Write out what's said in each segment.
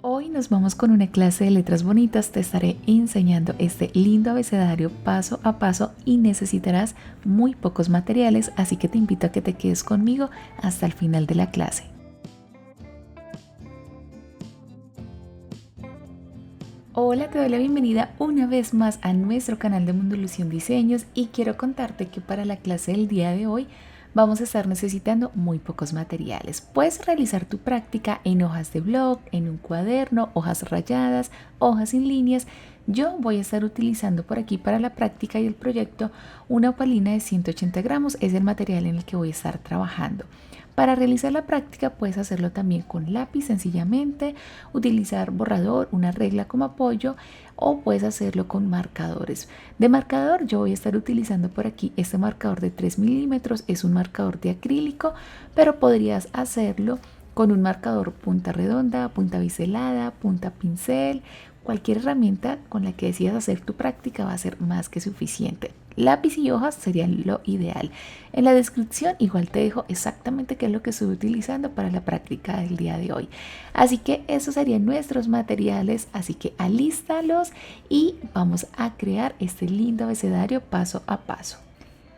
Hoy nos vamos con una clase de letras bonitas. Te estaré enseñando este lindo abecedario paso a paso y necesitarás muy pocos materiales, así que te invito a que te quedes conmigo hasta el final de la clase. Hola, te doy la bienvenida una vez más a nuestro canal de Mundo Ilusión Diseños y quiero contarte que para la clase del día de hoy vamos a estar necesitando muy pocos materiales. Puedes realizar tu práctica en hojas de blog, en un cuaderno, hojas rayadas, hojas sin líneas. Yo voy a estar utilizando por aquí para la práctica y el proyecto una opalina de 180 gramos, es el material en el que voy a estar trabajando. Para realizar la práctica puedes hacerlo también con lápiz sencillamente, utilizar borrador, una regla como apoyo o puedes hacerlo con marcadores. De marcador yo voy a estar utilizando por aquí este marcador de 3 milímetros, es un marcador de acrílico, pero podrías hacerlo con un marcador punta redonda, punta biselada, punta pincel. Cualquier herramienta con la que decidas hacer tu práctica va a ser más que suficiente. Lápiz y hojas serían lo ideal. En la descripción igual te dejo exactamente qué es lo que estoy utilizando para la práctica del día de hoy. Así que esos serían nuestros materiales, así que alístalos y vamos a crear este lindo abecedario paso a paso.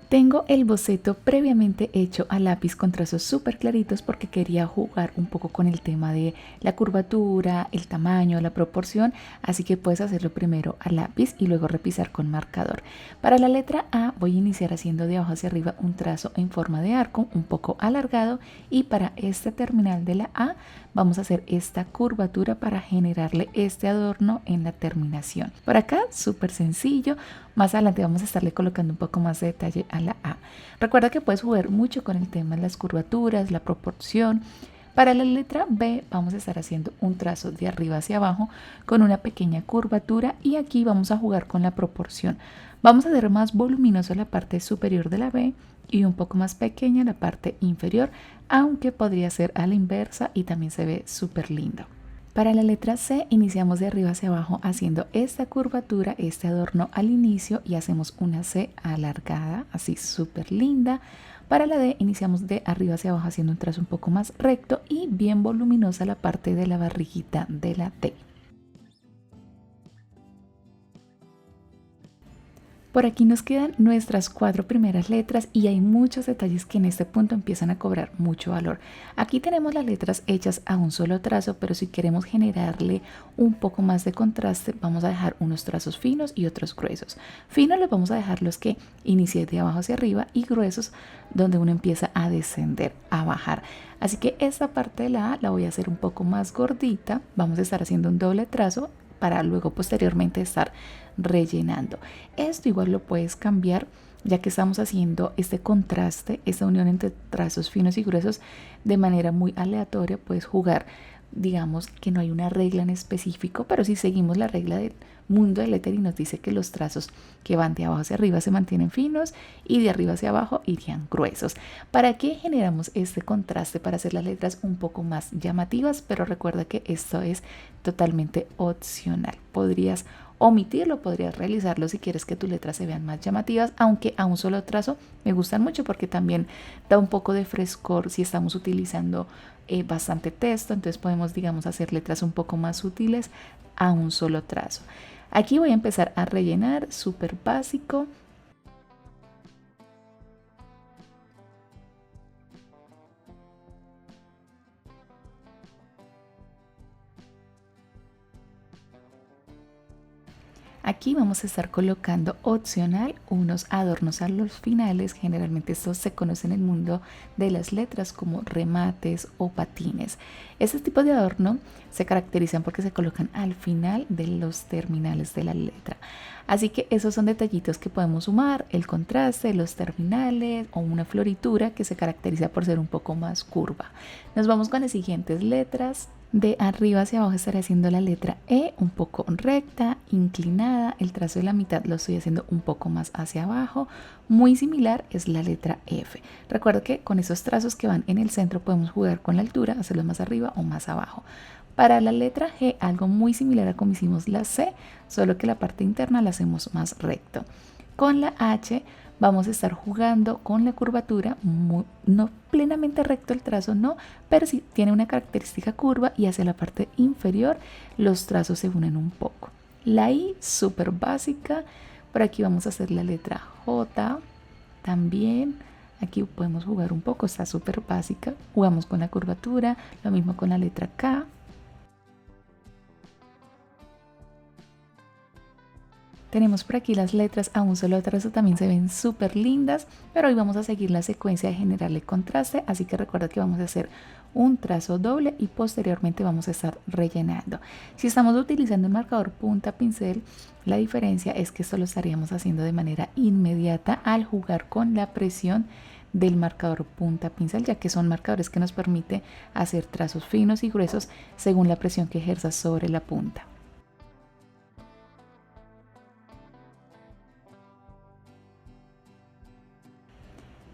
Tengo el boceto previamente hecho a lápiz con trazos súper claritos porque quería jugar un poco con el tema de la curvatura, el tamaño, la proporción, así que puedes hacerlo primero a lápiz y luego repisar con marcador. Para la letra A voy a iniciar haciendo de abajo hacia arriba un trazo en forma de arco un poco alargado y para este terminal de la A vamos a hacer esta curvatura para generarle este adorno en la terminación. Por acá súper sencillo. Más adelante vamos a estarle colocando un poco más de detalle a la A. Recuerda que puedes jugar mucho con el tema de las curvaturas, la proporción. Para la letra B vamos a estar haciendo un trazo de arriba hacia abajo con una pequeña curvatura y aquí vamos a jugar con la proporción. Vamos a hacer más voluminosa la parte superior de la B y un poco más pequeña la parte inferior, aunque podría ser a la inversa y también se ve súper lindo. Para la letra C iniciamos de arriba hacia abajo haciendo esta curvatura, este adorno al inicio y hacemos una C alargada, así súper linda. Para la D iniciamos de arriba hacia abajo haciendo un trazo un poco más recto y bien voluminosa la parte de la barriguita de la D. Por aquí nos quedan nuestras 4 primeras letras y hay muchos detalles que en este punto empiezan a cobrar mucho valor. Aquí tenemos las letras hechas a un solo trazo, pero si queremos generarle un poco más de contraste, vamos a dejar unos trazos finos y otros gruesos. Finos los vamos a dejar los que inicié de abajo hacia arriba y gruesos donde uno empieza a descender, a bajar. Así que esta parte de la A la voy a hacer un poco más gordita. Vamos a estar haciendo un doble trazo para luego posteriormente estar rellenando. Esto igual lo puedes cambiar ya que estamos haciendo este contraste, esta unión entre trazos finos y gruesos de manera muy aleatoria. Puedes jugar, digamos que no hay una regla en específico, pero si seguimos la regla del mundo del lettering nos dice que los trazos que van de abajo hacia arriba se mantienen finos y de arriba hacia abajo irían gruesos. ¿Para qué generamos este contraste? Para hacer las letras un poco más llamativas, pero recuerda que esto es totalmente opcional. Podrías omitirlo, podrías realizarlo si quieres que tus letras se vean más llamativas, aunque a un solo trazo me gustan mucho porque también da un poco de frescor si estamos utilizando bastante texto, entonces podemos, digamos, hacer letras un poco más sutiles a un solo trazo. Aquí voy a empezar a rellenar, súper básico. Aquí vamos a estar colocando opcional unos adornos a los finales. Generalmente estos se conocen en el mundo de las letras como remates o patines. Este tipo de adorno se caracterizan porque se colocan al final de los terminales de la letra. Así que esos son detallitos que podemos sumar, el contraste, los terminales o una floritura que se caracteriza por ser un poco más curva. Nos vamos con las siguientes letras. De arriba hacia abajo estaré haciendo la letra E un poco recta, inclinada. El trazo de la mitad lo estoy haciendo un poco más hacia abajo. Muy similar es la letra F. Recuerda que con esos trazos que van en el centro podemos jugar con la altura, hacerlo más arriba o más abajo. Para la letra G, algo muy similar a como hicimos la C, solo que la parte interna la hacemos más recto. Con la H vamos a estar jugando con la curvatura, no plenamente recto el trazo, no, pero sí tiene una característica curva y hacia la parte inferior los trazos se unen un poco. La I súper básica, por aquí vamos a hacer la letra J también. Aquí podemos jugar un poco, está súper básica. Jugamos con la curvatura, lo mismo con la letra K. Tenemos por aquí las letras a un solo trazo, también se ven súper lindas, pero hoy vamos a seguir la secuencia de generarle contraste, así que recuerda que vamos a hacer un trazo doble y posteriormente vamos a estar rellenando. Si estamos utilizando un marcador punta pincel, la diferencia es que esto lo estaríamos haciendo de manera inmediata al jugar con la presión del marcador punta pincel, ya que son marcadores que nos permite hacer trazos finos y gruesos según la presión que ejerzas sobre la punta.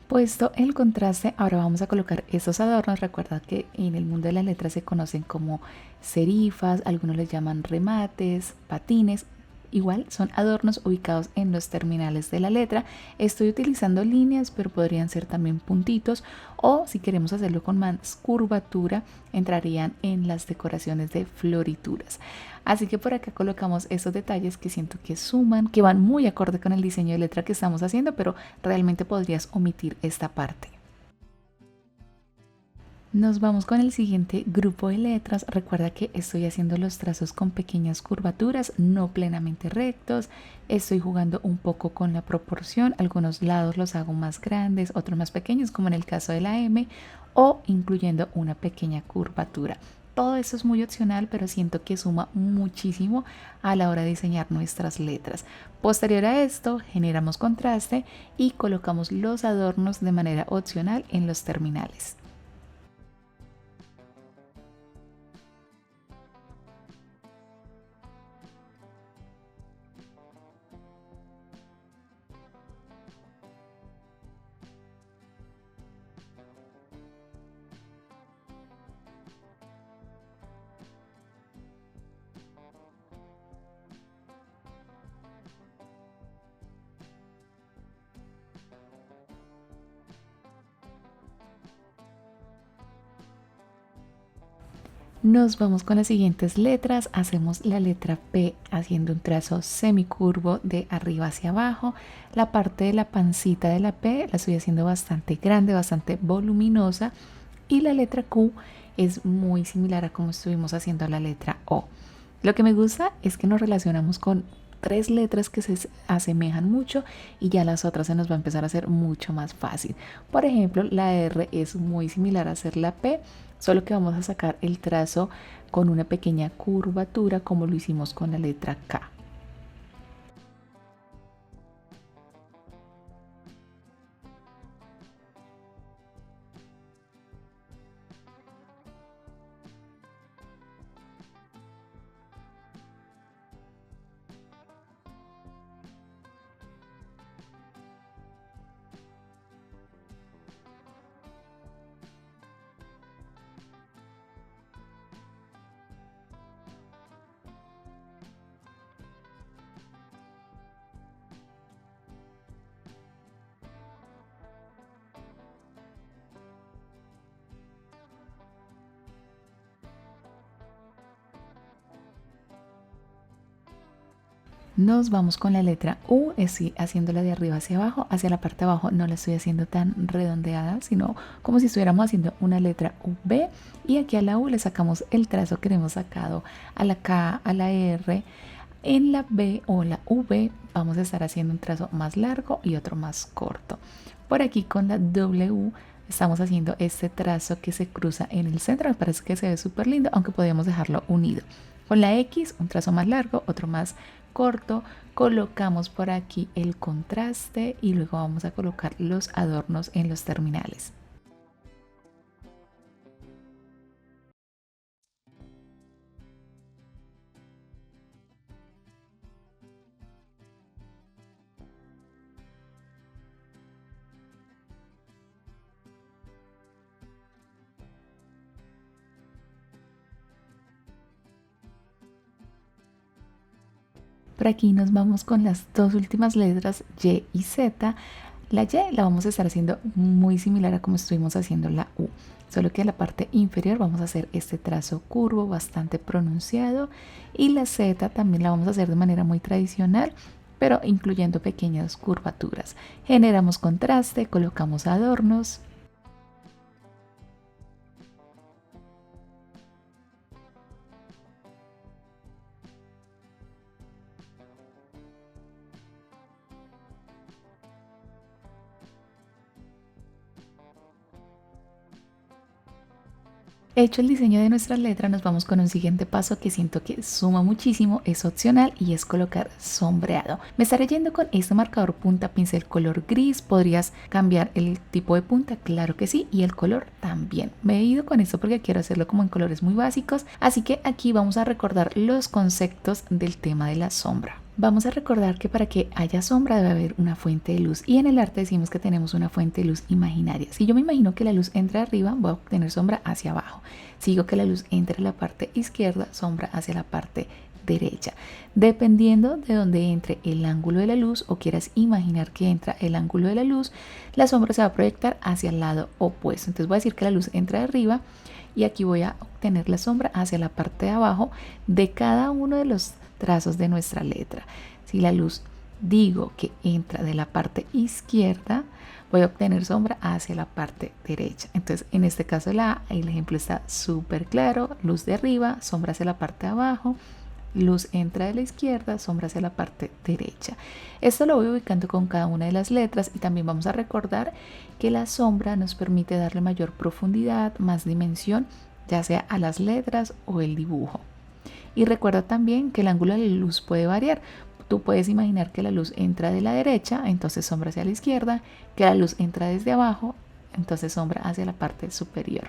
Puesto el contraste, ahora vamos a colocar estos adornos. Recuerda que en el mundo de las letras se conocen como serifas, algunos les llaman remates, patines. Igual son adornos ubicados en los terminales de la letra. Estoy utilizando líneas, pero podrían ser también puntitos, o si queremos hacerlo con más curvatura, entrarían en las decoraciones de florituras. Así que por acá colocamos estos detalles que siento que suman, que van muy acorde con el diseño de letra que estamos haciendo, pero realmente podrías omitir esta parte. Nos vamos con el siguiente grupo de letras. Recuerda que estoy haciendo los trazos con pequeñas curvaturas, no plenamente rectos. Estoy jugando un poco con la proporción. Algunos lados los hago más grandes, otros más pequeños, como en el caso de la M, o incluyendo una pequeña curvatura. Todo esto es muy opcional, pero siento que suma muchísimo a la hora de diseñar nuestras letras. Posterior a esto, generamos contraste y colocamos los adornos de manera opcional en los terminales. Nos vamos con las siguientes letras. Hacemos la letra P haciendo un trazo semicurvo de arriba hacia abajo. La parte de la pancita de la P la estoy haciendo bastante grande, bastante voluminosa. Y la letra Q es muy similar a como estuvimos haciendo la letra O. Lo que me gusta es que nos relacionamos con tres letras que se asemejan mucho y ya las otras se nos va a empezar a hacer mucho más fácil. Por ejemplo, la R es muy similar a hacer la P, solo que vamos a sacar el trazo con una pequeña curvatura como lo hicimos con la letra K. Nos vamos con la letra U, estoy haciéndola de arriba hacia abajo, hacia la parte de abajo no la estoy haciendo tan redondeada, sino como si estuviéramos haciendo una letra V, y aquí a la U le sacamos el trazo que hemos sacado a la K, a la R. En la B o la V vamos a estar haciendo un trazo más largo y otro más corto. Por aquí con la W estamos haciendo este trazo que se cruza en el centro, me parece que se ve súper lindo, aunque podríamos dejarlo unido. Con la X, un trazo más largo, otro más corto, colocamos por aquí el contraste y luego vamos a colocar los adornos en los terminales. Por aquí nos vamos con las dos últimas letras Y y Z. La Y la vamos a estar haciendo muy similar a como estuvimos haciendo la U, solo que en la parte inferior vamos a hacer este trazo curvo bastante pronunciado, y la Z también la vamos a hacer de manera muy tradicional, pero incluyendo pequeñas curvaturas. Generamos contraste, colocamos adornos. Hecho el diseño de nuestra letra, nos vamos con un siguiente paso que siento que suma muchísimo, es opcional, y es colocar sombreado. Me estaré yendo con este marcador punta pincel color gris. ¿Podrías cambiar el tipo de punta? Claro que sí, y el color también. Me he ido con esto porque quiero hacerlo como en colores muy básicos, así que aquí vamos a recordar los conceptos del tema de la sombra. Vamos a recordar que para que haya sombra debe haber una fuente de luz, y en el arte decimos que tenemos una fuente de luz imaginaria. Si yo me imagino que la luz entra arriba, voy a obtener sombra hacia abajo. Si digo que la luz entra a la parte izquierda, sombra hacia la parte derecha. Dependiendo de dónde entre el ángulo de la luz, o quieras imaginar que entra el ángulo de la luz, la sombra se va a proyectar hacia el lado opuesto. Entonces voy a decir que la luz entra de arriba, y aquí voy a obtener la sombra hacia la parte de abajo de cada uno de los trazos de nuestra letra. Si la luz digo que entra de la parte izquierda, voy a obtener sombra hacia la parte derecha. Entonces, en este caso la A, el ejemplo está súper claro: luz de arriba, sombra hacia la parte de abajo, luz entra de la izquierda, sombra hacia la parte derecha. Esto lo voy ubicando con cada una de las letras, y también vamos a recordar que la sombra nos permite darle mayor profundidad, más dimensión, ya sea a las letras o el dibujo. Y recuerda también que el ángulo de la luz puede variar. Tú puedes imaginar que la luz entra de la derecha, entonces sombra hacia la izquierda; que la luz entra desde abajo, entonces sombra hacia la parte superior.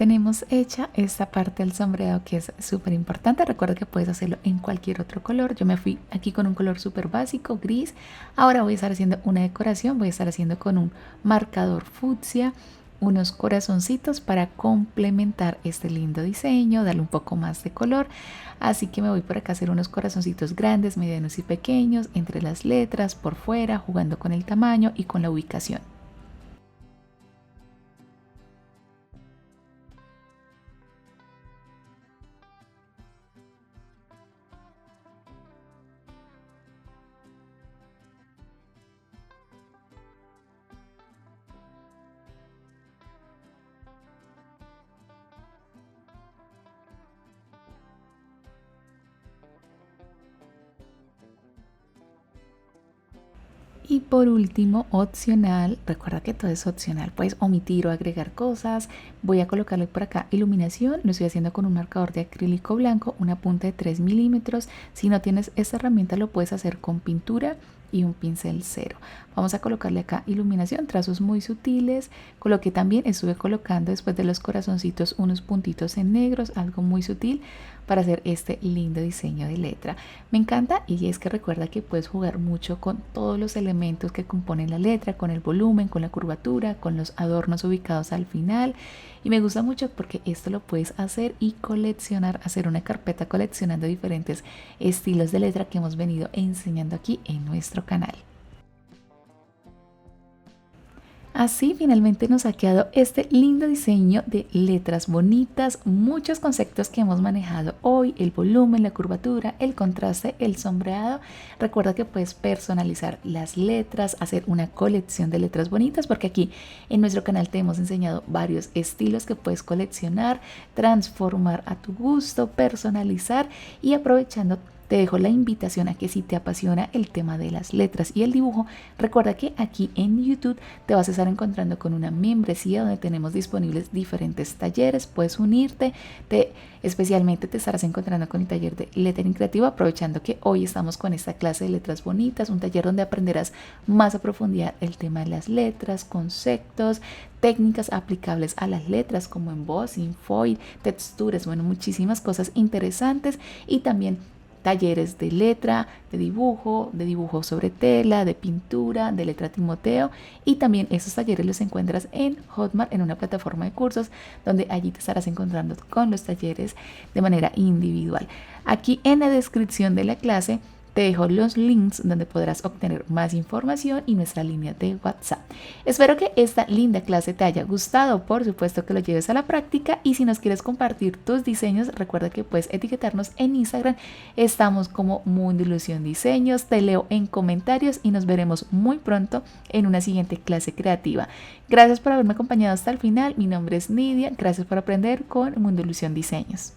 tenemos hecha esta parte del sombreado que es súper importante. Recuerda que puedes hacerlo en cualquier otro color. Yo me fui aquí con un color súper básico, gris. Ahora voy a estar haciendo una decoración, voy a estar haciendo con un marcador fucsia unos corazoncitos para complementar este lindo diseño, darle un poco más de color. Así que me voy por acá a hacer unos corazoncitos grandes, medianos y pequeños entre las letras, por fuera, jugando con el tamaño y con la ubicación. Y por último, opcional, recuerda que todo es opcional, puedes omitir o agregar cosas. Voy a colocarle por acá iluminación, lo estoy haciendo con un marcador de acrílico blanco, una punta de 3 milímetros. Si no tienes esta herramienta lo puedes hacer con pintura y un pincel cero. Vamos a colocarle acá iluminación, trazos muy sutiles. Coloqué también, estuve colocando después de los corazoncitos unos puntitos en negros, algo muy sutil para hacer este lindo diseño de letra. Me encanta y es que recuerda que puedes jugar mucho con todos los elementos que componen la letra, con el volumen, con la curvatura, con los adornos ubicados al final. Y me gusta mucho porque esto lo puedes hacer y coleccionar, hacer una carpeta coleccionando diferentes estilos de letra que hemos venido enseñando aquí en nuestro canal. Así finalmente nos ha quedado este lindo diseño de letras bonitas, muchos conceptos que hemos manejado hoy, el volumen, la curvatura, el contraste, el sombreado. Recuerda que puedes personalizar las letras, hacer una colección de letras bonitas, porque aquí en nuestro canal te hemos enseñado varios estilos que puedes coleccionar, transformar a tu gusto, personalizar y aprovechando. Te dejo la invitación a que si te apasiona el tema de las letras y el dibujo, recuerda que aquí en YouTube te vas a estar encontrando con una membresía donde tenemos disponibles diferentes talleres. Puedes unirte, especialmente te estarás encontrando con el taller de lettering creativo, aprovechando que hoy estamos con esta clase de letras bonitas, un taller donde aprenderás más a profundidad el tema de las letras, conceptos, técnicas aplicables a las letras como embossing, foil, texturas, bueno, muchísimas cosas interesantes y también talleres de letra, de dibujo sobre tela, de pintura, de letra Timoteo y también esos talleres los encuentras en Hotmart en una plataforma de cursos donde allí te estarás encontrando con los talleres de manera individual. Aquí en la descripción de la clase te dejo los links donde podrás obtener más información y nuestra línea de WhatsApp. Espero que esta linda clase te haya gustado, por supuesto que lo lleves a la práctica y si nos quieres compartir tus diseños, recuerda que puedes etiquetarnos en Instagram. Estamos como Mundo Ilusión Diseños, te leo en comentarios y nos veremos muy pronto en una siguiente clase creativa. Gracias por haberme acompañado hasta el final, mi nombre es Nidia, gracias por aprender con Mundo Ilusión Diseños.